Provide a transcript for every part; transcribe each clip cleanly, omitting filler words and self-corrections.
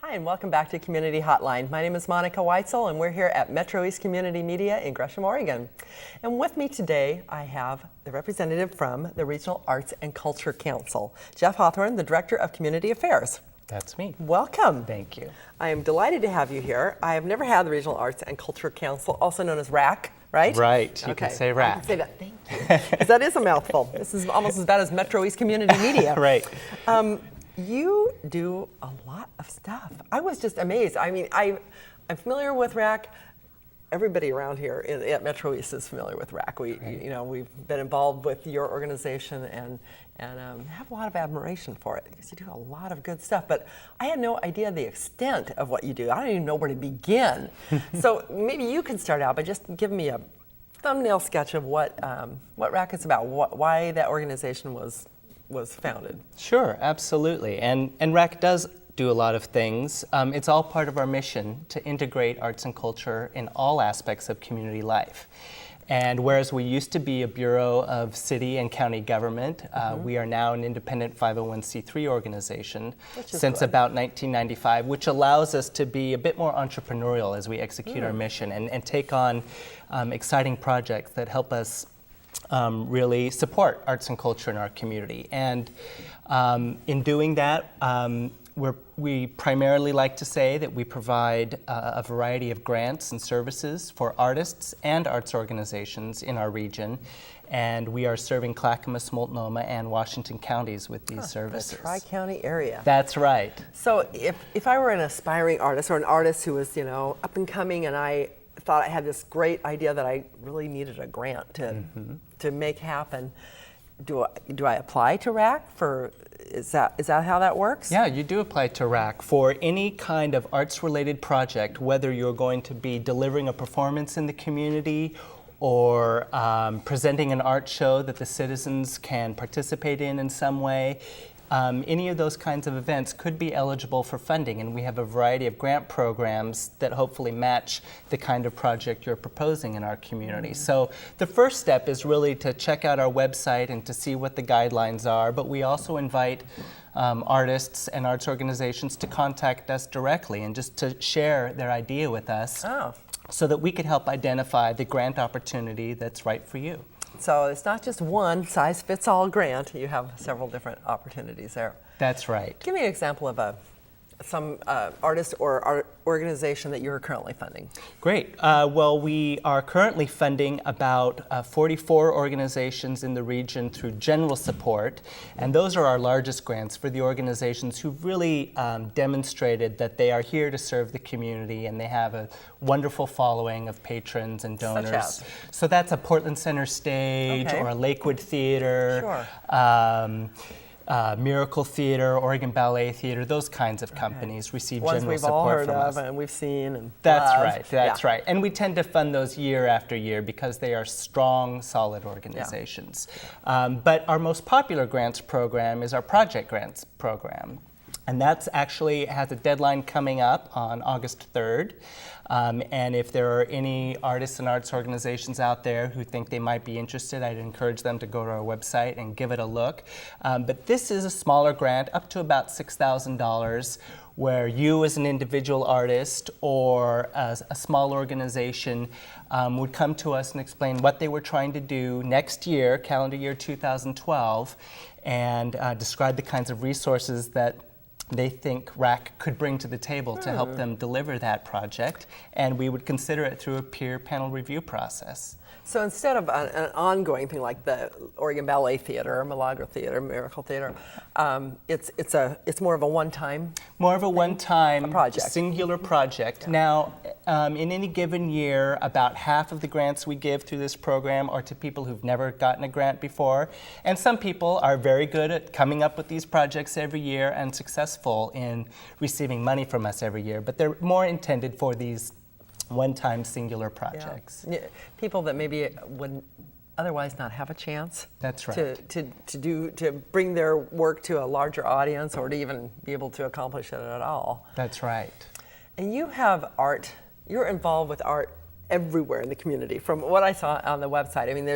Hi, and welcome back to Community Hotline. My name is Monica Weitzel, and we're here at Metro East Community Media in Gresham, Oregon. And with me today, I have the representative from the Regional Arts and Culture Council, Jeff Hawthorne, the Director of Community Affairs. That's me. Welcome. Thank you. I am delighted to have you here. I have never had the Regional Arts and Culture Council, also known as Racc, right? Right, you can say Racc. I can say that, thank you. Because that is a mouthful. This is almost as bad as Metro East Community Media. Right. You do a lot of stuff. I was just amazed. I mean, I'm familiar with Racc. Everybody around here at Metro East is familiar with Racc. We've been involved with your organization and have a lot of admiration for it because you do a lot of good stuff. But I had no idea the extent of what you do. I don't even know where to begin. So maybe you can start out by just giving me a thumbnail sketch of what Racc is about, why that organization was founded. Sure, absolutely. And Racc does do a lot of things. It's all part of our mission to integrate arts and culture in all aspects of community life. And whereas we used to be a bureau of city and county government, we are now an independent 501c3 organization since about 1995, which allows us to be a bit more entrepreneurial as we execute our mission and take on exciting projects that help us really support arts and culture in our community. And in doing that, we primarily like to say that we provide a variety of grants and services for artists and arts organizations in our region. And we are serving Clackamas, Multnomah, and Washington counties with these services. The Tri-County area. That's right. So if I were an aspiring artist or an artist who was, up and coming, and I thought I had this great idea that I really needed a grant to make happen, do I apply to Racc for? Is that how that works? Yeah, you do apply to Racc for any kind of arts-related project, whether you're going to be delivering a performance in the community or presenting an art show that the citizens can participate in some way. Any of those kinds of events could be eligible for funding, and we have a variety of grant programs that hopefully match the kind of project you're proposing in our community. So the first step is really to check out our website and to see what the guidelines are, but we also invite artists and arts organizations to contact us directly and just to share their idea with us so that we could help identify the grant opportunity that's right for you. So it's not just one size-fits-all grant. You have several different opportunities there. That's right. Give me an example of some artist or art organization that you're currently funding. Great. Well, we are currently funding about 44 organizations in the region through general support, and those are our largest grants for the organizations who've really demonstrated that they are here to serve the community and they have a wonderful following of patrons and donors. Such as? So that's a Portland Center Stage or a Lakewood Theater. Sure. Miracle Theater, Oregon Ballet Theater, those kinds of companies receive general support from us. Ones we've all heard of and we've seen. And that's right. And we tend to fund those year after year because they are strong, solid organizations. But our most popular grants program is our Project Grants program. And that's actually has a deadline coming up on August 3rd. And if there are any artists and arts organizations out there who think they might be interested, I'd encourage them to go to our website and give it a look. But this is a smaller grant, up to about $6,000, where you as an individual artist or as a small organization would come to us and explain what they were trying to do next year, calendar year 2012, and describe the kinds of resources that they think Racc could bring to the table to help them deliver that project, and we would consider it through a peer panel review process. So instead of an ongoing thing like the Oregon Ballet Theater, Milagro Theater, Miracle Theater, it's more of a one-time. More of a one-time project. Singular project. Yeah. Now, in any given year, about half of the grants we give through this program are to people who've never gotten a grant before, and some people are very good at coming up with these projects every year and successful in receiving money from us every year, but they're more intended for these one-time singular projects. Yeah. People that maybe would otherwise not have a chance. That's right. To bring their work to a larger audience or to even be able to accomplish it at all. That's right. And you have art, you're involved with art everywhere in the community. From what I saw on the website, I mean,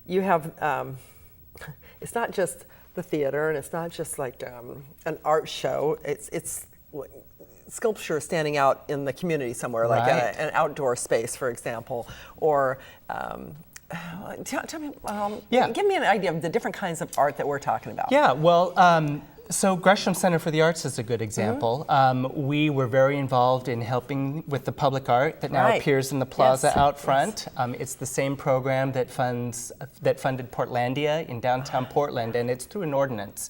you have, it's not just the theater and it's not just like an art show, it's sculpture standing out in the community somewhere, like Right. an outdoor space, for example, or tell me, Yeah. give me an idea of the different kinds of art that we're talking about. Yeah, well, so Gresham Center for the Arts is a good example. We were very involved in helping with the public art that now Right. appears in the plaza Yes, out front. It's the same program that funded Portlandia in downtown Portland, and it's through an ordinance.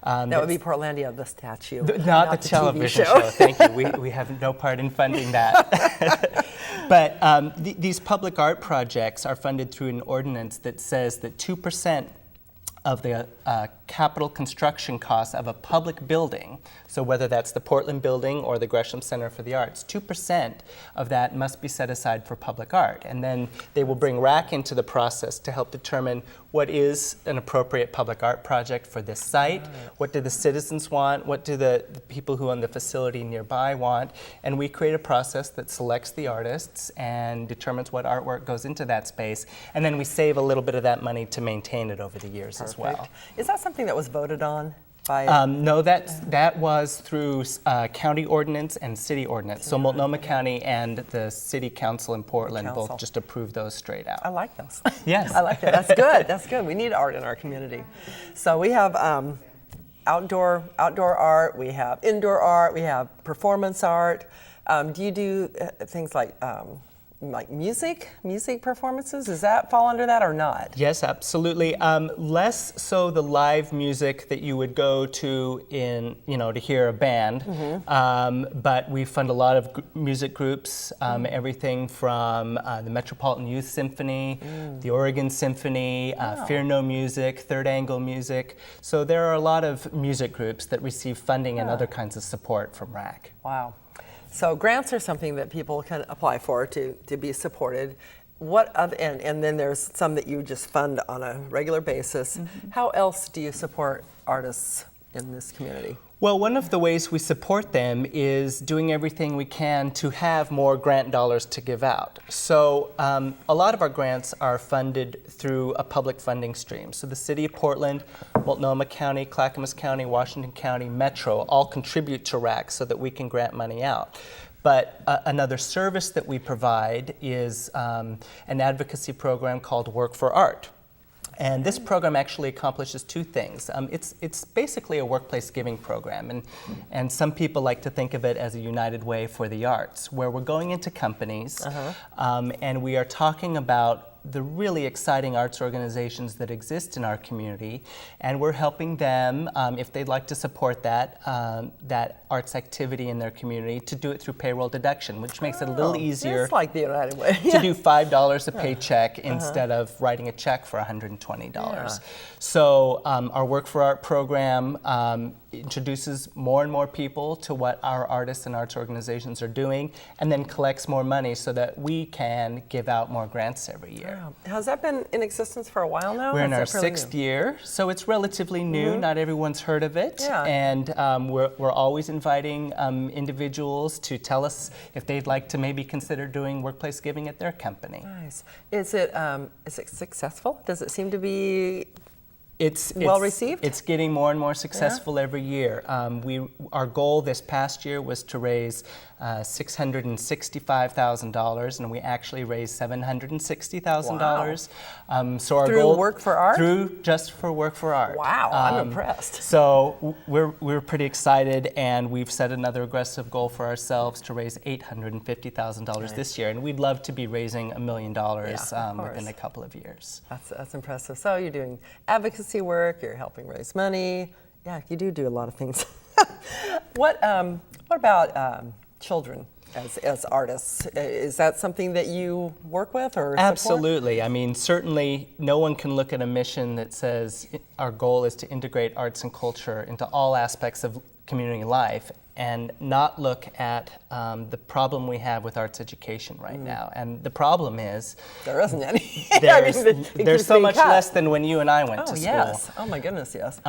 That would be Portlandia, the statue, Not the TV television show. show. Thank you. We have no part in funding that. But these public art projects are funded through an ordinance that says that 2% of the capital construction costs of a public building, so whether that's the Portland building or the Gresham Center for the Arts, 2% of that must be set aside for public art. And then they will bring Racc into the process to help determine what is an appropriate public art project for this site, what do the citizens want, what do the people who own the facility nearby want, and we create a process that selects the artists and determines what artwork goes into that space, and then we save a little bit of that money to maintain it over the years as well. Perfect. Is that something that was voted on by? No, that was through county ordinance and city ordinance. So Multnomah County and the City Council in Portland Council. both just approved those straight out. I like those. Yes. I like that. That's good. That's good. We need art in our community. So we have outdoor art. We have indoor art. We have performance art. Do you do things like music performances? Does that fall under that or not? Yes, absolutely. Less so the live music that you would go to to hear a band, but we fund a lot of music groups, everything from the Metropolitan Youth Symphony, the Oregon Symphony, Fear No Music, Third Angle Music. So there are a lot of music groups that receive funding and other kinds of support from Racc. Wow. So grants are something that people can apply for to be supported. What other, and then there's some that you just fund on a regular basis. How else do you support artists in this community? Well, one of the ways we support them is doing everything we can to have more grant dollars to give out. So a lot of our grants are funded through a public funding stream. So the City of Portland, Multnomah County, Clackamas County, Washington County, Metro all contribute to Racc so that we can grant money out. But another service that we provide is an advocacy program called Work for Art. And this program actually accomplishes two things. It's basically a workplace giving program, and some people like to think of it as a united way for the arts, where we're going into companies and we are talking about the really exciting arts organizations that exist in our community, and we're helping them, if they'd like to support that arts activity in their community, to do it through payroll deduction, which makes it a little easier. It's like the United Way. To do $5 a paycheck instead of writing a check for $120. Yeah. So our Work for Art program introduces more and more people to what our artists and arts organizations are doing, and then collects more money so that we can give out more grants every year. Wow. Has that been in existence for a while now? We're in our Is that fairly sixth new? year, so it's relatively new. Not everyone's heard of it. Yeah. And we're always inviting individuals to tell us if they'd like to maybe consider doing workplace giving at their company. Nice. Is it successful? Does it seem to be It's well received? It's getting more and more successful every year. Our goal this past year was to raise $665,000, and we actually raised $760,000. So our Through goal Work for Art? Through just for Work for Art. Wow, I'm impressed. So we're pretty excited, and we've set another aggressive goal for ourselves to raise $850,000 this year, and we'd love to be raising $1 million within a couple of years. That's impressive. So you're doing advocacy work, you're helping raise money. Yeah, you do a lot of things. What about children as artists? Is that something that you work with or support? Absolutely. I mean, certainly no one can look at a mission that says our goal is to integrate arts and culture into all aspects of community life and not look at the problem we have with arts education right now. And the problem is There isn't any. there's so much less than when you and I went to school. Yes. Oh my goodness, yes.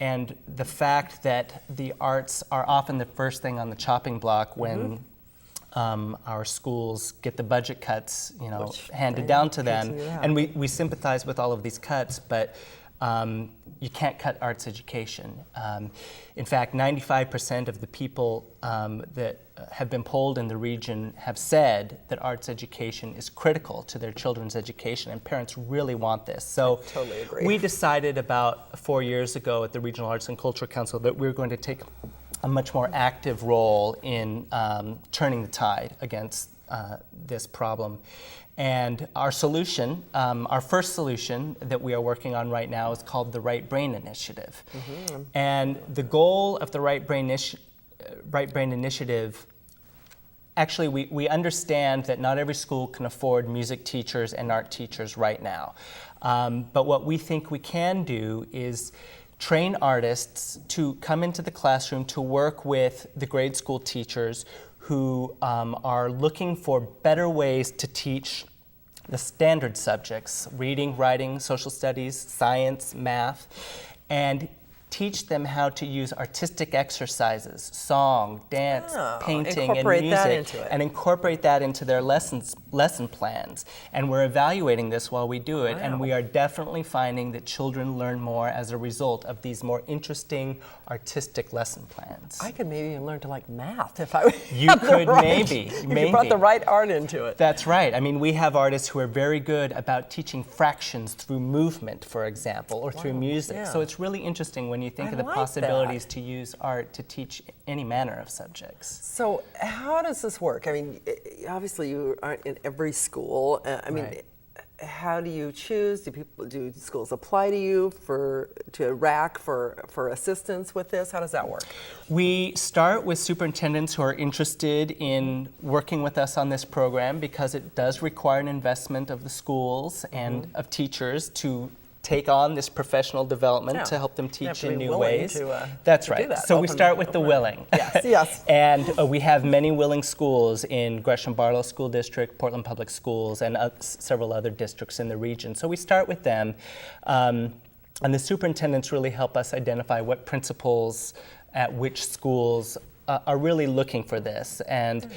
And the fact that the arts are often the first thing on the chopping block when our schools get the budget cuts, handed down to them. And we sympathize with all of these cuts, but you can't cut arts education. In fact, 95% of the people that have been polled in the region have said that arts education is critical to their children's education, and parents really want this. So I totally agree. We decided about 4 years ago at the Regional Arts and Culture Council that we were going to take a much more active role in turning the tide against this problem. And our solution, our first solution that we are working on right now is called the Right Brain Initiative. Mm-hmm. And the goal of the Right Brain Initiative, actually we understand that not every school can afford music teachers and art teachers right now. But what we think we can do is train artists to come into the classroom to work with the grade school teachers who are looking for better ways to teach the standard subjects, reading, writing, social studies, science, math, and teach them how to use artistic exercises, song, dance, painting, and music, and incorporate that into their lesson plans. And we're evaluating this while we do it, and we are definitely finding that children learn more as a result of these more interesting artistic lesson plans. I could maybe even learn to like math if I You could maybe. If you brought the right art into it. That's right. I mean, we have artists who are very good about teaching fractions through movement, for example, or through music. Yeah. So it's really interesting when you think of the possibilities to use art to teach any manner of subjects. So how does this work? I mean, obviously you aren't in every school. I mean, how do you choose? Do schools apply to you to Racc for assistance with this? How does that work? We start with superintendents who are interested in working with us on this program because it does require an investment of the schools and of teachers to take on this professional development to help them teach in new ways. That's right. So we start with the willing. Yes, yes. And we have many willing schools in Gresham-Barlow School District, Portland Public Schools, and several other districts in the region. So we start with them. And the superintendents really help us identify what principals at which schools are really looking for this, and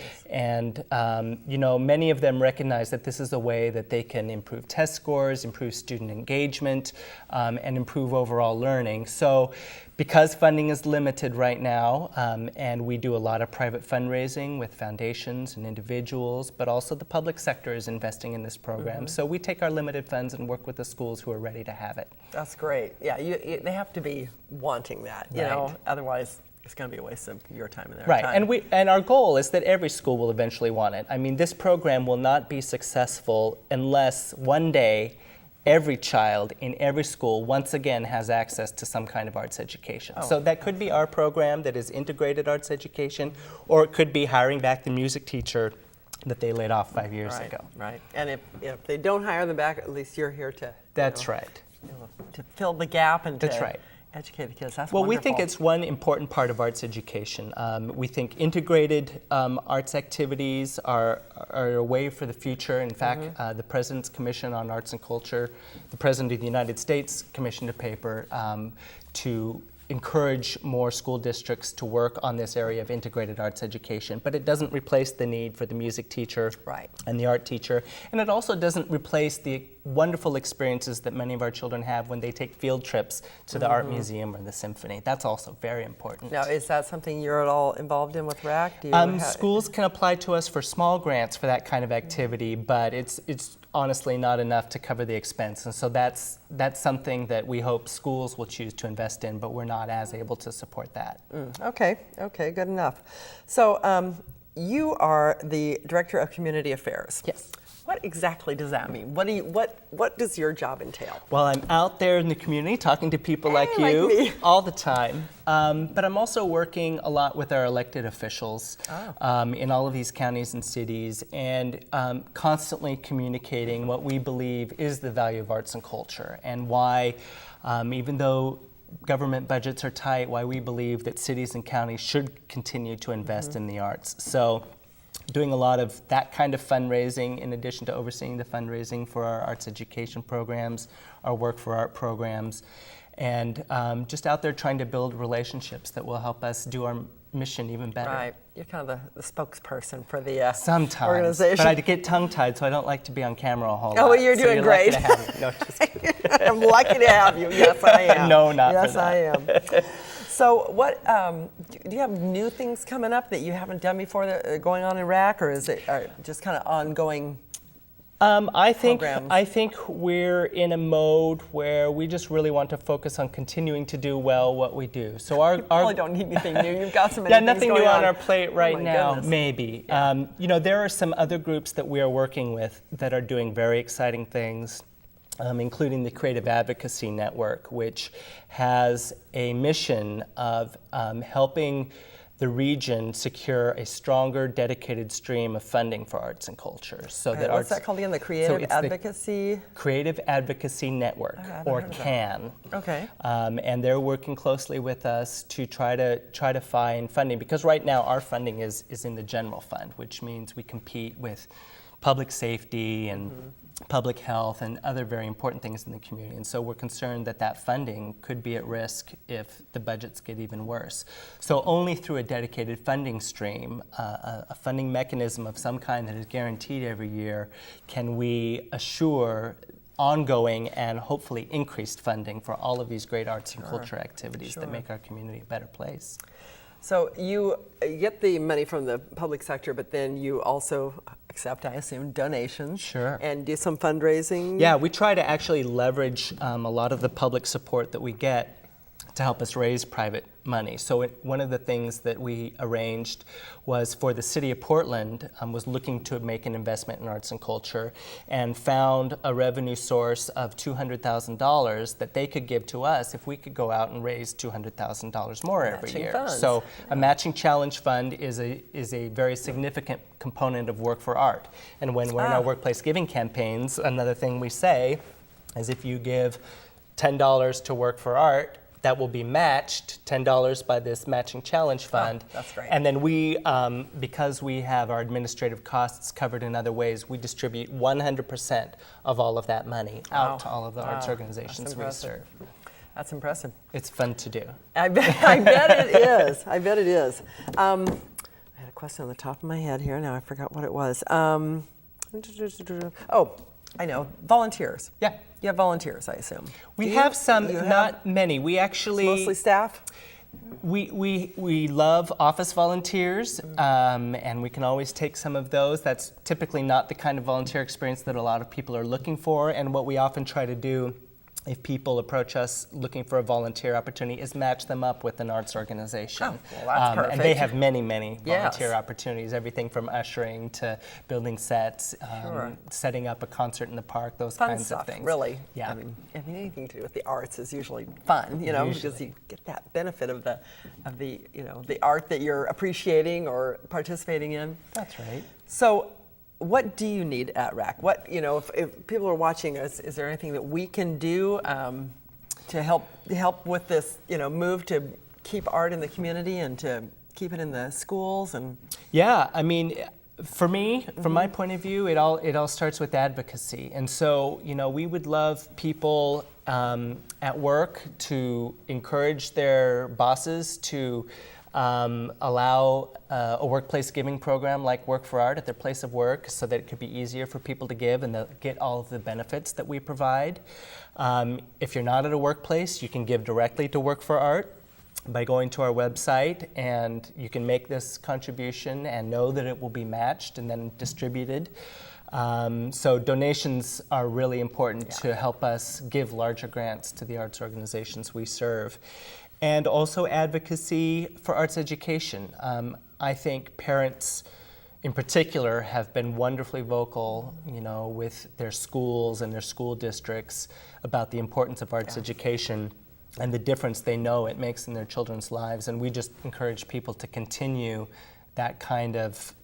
you know, many of them recognize that this is a way that they can improve test scores, improve student engagement, and improve overall learning. So, because funding is limited right now, and we do a lot of private fundraising with foundations and individuals, but also the public sector is investing in this program. So we take our limited funds and work with the schools who are ready to have it. That's great. Yeah, they have to be wanting that, you know, otherwise it's going to be a waste of your time and their time. Right, and our goal is that every school will eventually want it. I mean, this program will not be successful unless one day every child in every school once again has access to some kind of arts education. So that could be our program that is integrated arts education, or it could be hiring back the music teacher that they laid off 5 years ago. Right, and if they don't hire them back, at least you're here to That's right. To fill the gap and That's to right. educate the kids. That's well, wonderful. we think it's one important part of arts education. We think integrated arts activities are a way for the future. In fact, the President's Commission on Arts and Culture, the President of the United States commissioned a paper to encourage more school districts to work on this area of integrated arts education, but it doesn't replace the need for the music teacher and the art teacher, and it also doesn't replace the wonderful experiences that many of our children have when they take field trips to the art museum or the symphony. That's also very important. Now, is that something you're at all involved in with Racc? Schools can apply to us for small grants for that kind of activity, but it's honestly not enough to cover the expense, and so that's something that we hope schools will choose to invest in, but we're not as able to support that. Okay, good enough. So you are the Director of Community Affairs. Yes. What exactly does that mean? What does your job entail? Well, I'm out there in the community talking to people like you me. all the time, but I'm also working a lot with our elected officials in all of these counties and cities, and constantly communicating what we believe is the value of arts and culture, and why, even though government budgets are tight, why we believe that cities and counties should continue to invest in the arts. So, doing a lot of that kind of fundraising in addition to overseeing the fundraising for our arts education programs, our work for art programs, and just out there trying to build relationships that will help us do our mission even better. Right. you're kind of the spokesperson for the Sometimes, organization. but I get tongue-tied, so I don't like to be on camera a whole lot. Oh, well, you're So doing great. Lucky to have me. No, just kidding. I'm lucky to have you. Yes, I am. No, not yes, for that. I am. So, what do you have new things coming up that you haven't done before that are going on in Racc, or is it just kind of ongoing? I think programs? we're in a mode where we just really want to focus on continuing to do well what we do. So our Probably don't need anything new. You've got so many yeah, things nothing going new on our plate right Oh my now. goodness. Maybe. Yeah. There are some other groups that we are working with that are doing very exciting things. Including the Creative Advocacy Network, which has a mission of helping the region secure a stronger, dedicated stream of funding for arts and culture. So that What's that called again? The Creative Advocacy? Creative Advocacy Network, or CAN. Okay. And they're working closely with us to try to find funding, because right now our funding is in the general fund, which means we compete with public safety and public health and other very important things in the community. And so we're concerned that that funding could be at risk if the budgets get even worse. So only through a dedicated funding stream, a funding mechanism of some kind that is guaranteed every year, can we assure ongoing and hopefully increased funding for all of these great arts and culture activities that make our community a better place. So you get the money from the public sector, but then you also accept, I assume, donations. Sure. And do some fundraising. Yeah, we try to actually leverage a lot of the public support that we get to help us raise private money. So one of the things that we arranged was for the city of Portland was looking to make an investment in arts and culture, and found a revenue source of $200,000 that they could give to us if we could go out and raise $200,000 more every Matching year. funds. So a matching challenge fund is a very significant component of work for art. And when we're in our workplace giving campaigns, another thing we say is if you give $10 to work for art, that will be matched $10 by this matching challenge fund. That's great. And then we, because we have our administrative costs covered in other ways, we distribute 100% of all of that money out to all of the arts organizations we serve. That's impressive. It's fun to do. I bet it is. I bet it is. I had a question on the top of my head here. Now I forgot what it was. Oh, I know. Volunteers. Yeah. You have volunteers, I assume. We have some, not many. We actually mostly staff. We love office volunteers, and we can always take some of those. That's typically not the kind of volunteer experience that a lot of people are looking for. And what we often try to do, if people approach us looking for a volunteer opportunity, is match them up with an arts organization. Oh, well, that's perfect. And they have many, many volunteer Yes. opportunities, everything from ushering to building sets, setting up a concert in the park, those Fun kinds stuff, of things. really. Yeah. I mean, anything to do with the arts is usually fun, because you get that benefit of the art that you're appreciating or participating in. That's right. So, what do you need at Racc? What, if people are watching us, is there anything that we can do to help with this, move to keep art in the community and to keep it in the schools? And yeah, I mean, for me, from my point of view, it all starts with advocacy. And so, we would love people at work to encourage their bosses to allow a workplace giving program like Work for Art at their place of work, so that it could be easier for people to give and they'll get all of the benefits that we provide. If you're not at a workplace, you can give directly to Work for Art by going to our website, and you can make this contribution and know that it will be matched and then distributed. So donations are really important to help us give larger grants to the arts organizations we serve. And also advocacy for arts education. I think parents in particular have been wonderfully vocal, with their schools and their school districts about the importance of arts education and the difference they know it makes in their children's lives. And we just encourage people to continue that kind of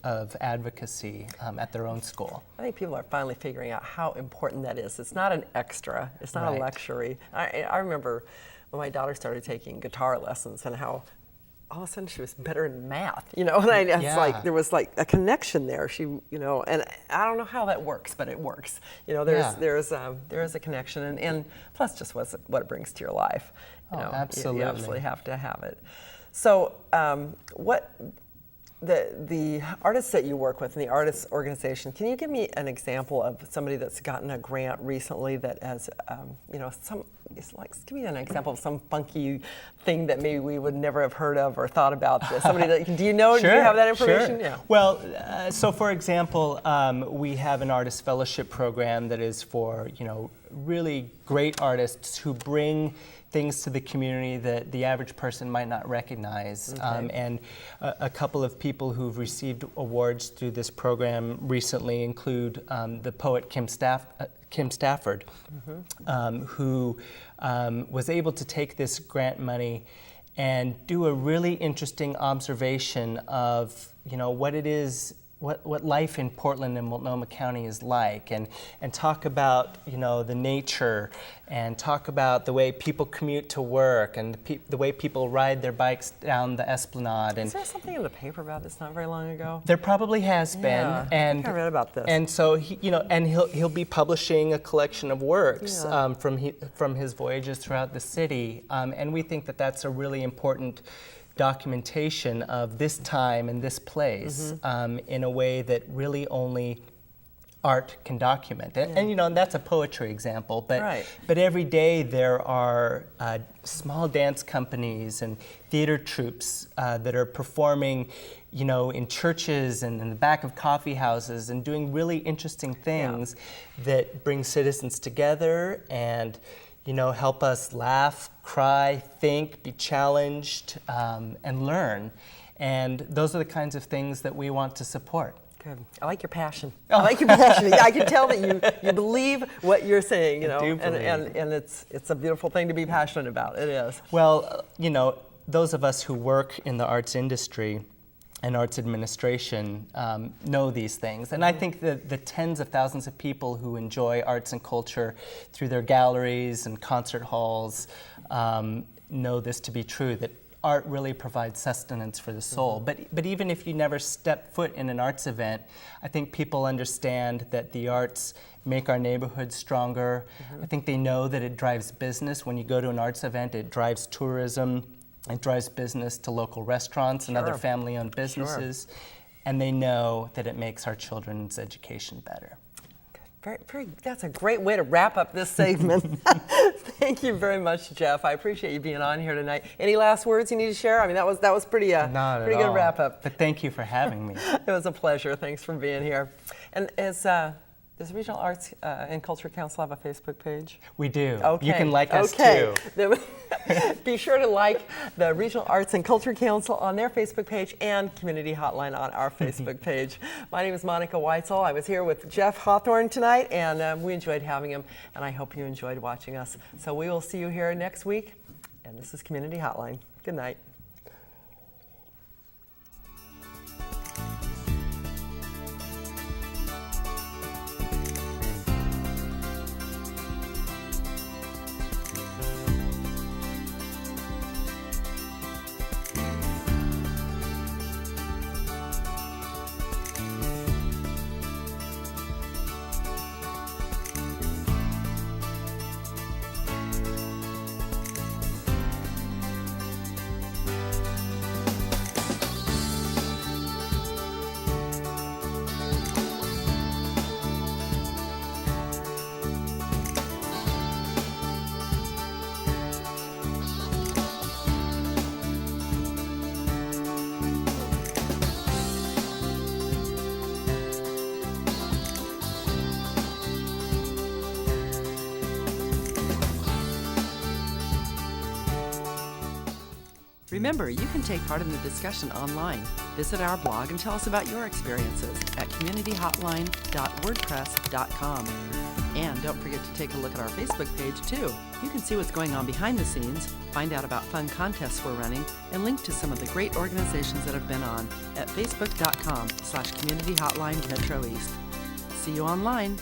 advocacy at their own school. I think people are finally figuring out how important that is. It's not an extra. It's not a luxury. I remember when my daughter started taking guitar lessons and how all of a sudden she was better in math, and it's like there was like a connection there. She, and I don't know how that works, but it works. There is a connection, and plus just what it brings to your life. Absolutely. You absolutely have to have it. So, what the artists that you work with in the artists organization, can you give me an example of somebody that's gotten a grant recently that has, give me an example of some funky thing that maybe we would never have heard of or thought about? Somebody that, do you know, Sure, do you have that information? Sure. Yeah. Well, so for example, we have an artist fellowship program that is for, really great artists who bring things to the community that the average person might not recognize. Okay. And a couple of people who've received awards through this program recently include the poet Kim Stafford, who was able to take this grant money and do a really interesting observation of, what it is, what life in Portland and Multnomah County is like, and talk about, the nature, and talk about the way people commute to work, and the way people ride their bikes down the Esplanade. Is there something in the paper about this not very long ago? There probably has been, Yeah, I think I read about this. And so he'll be publishing a collection of works from his voyages throughout the city, and we think that that's a really important documentation of this time and this place in a way that really only art can document. And that's a poetry example, but every day there are small dance companies and theater troupes that are performing in churches and in the back of coffee houses and doing really interesting things that bring citizens together and help us laugh, cry, think, be challenged, and learn. And those are the kinds of things that we want to support. Good. I like your passion. I like your passion. I can tell that you believe what you're saying, I do believe. and it's a beautiful thing to be passionate about. It is. Well, those of us who work in the arts industry and arts administration know these things. And I think that the tens of thousands of people who enjoy arts and culture through their galleries and concert halls know this to be true, that art really provides sustenance for the soul. But even if you never step foot in an arts event, I think people understand that the arts make our neighborhoods stronger. I think they know that it drives business. When you go to an arts event, it drives tourism. It drives business to local restaurants and other family-owned businesses, and they know that it makes our children's education better. That's a great way to wrap up this segment. Thank you very much, Jeff. I appreciate you being on here tonight. Any last words you need to share? I mean, that was pretty good wrap up. But thank you for having me. It was a pleasure. Thanks for being here. And does Regional Arts and Culture Council have a Facebook page? We do. Okay. You can like us too. Be sure to like the Regional Arts and Culture Council on their Facebook page and Community Hotline on our Facebook page. My name is Monica Weitzel. I was here with Jeff Hawthorne tonight, and we enjoyed having him, and I hope you enjoyed watching us. So we will see you here next week, and this is Community Hotline. Good night. Remember, you can take part in the discussion online. Visit our blog and tell us about your experiences at communityhotline.wordpress.com. And don't forget to take a look at our Facebook page, too. You can see what's going on behind the scenes, find out about fun contests we're running, and link to some of the great organizations that have been on at facebook.com/communityhotline Metro East. See you online.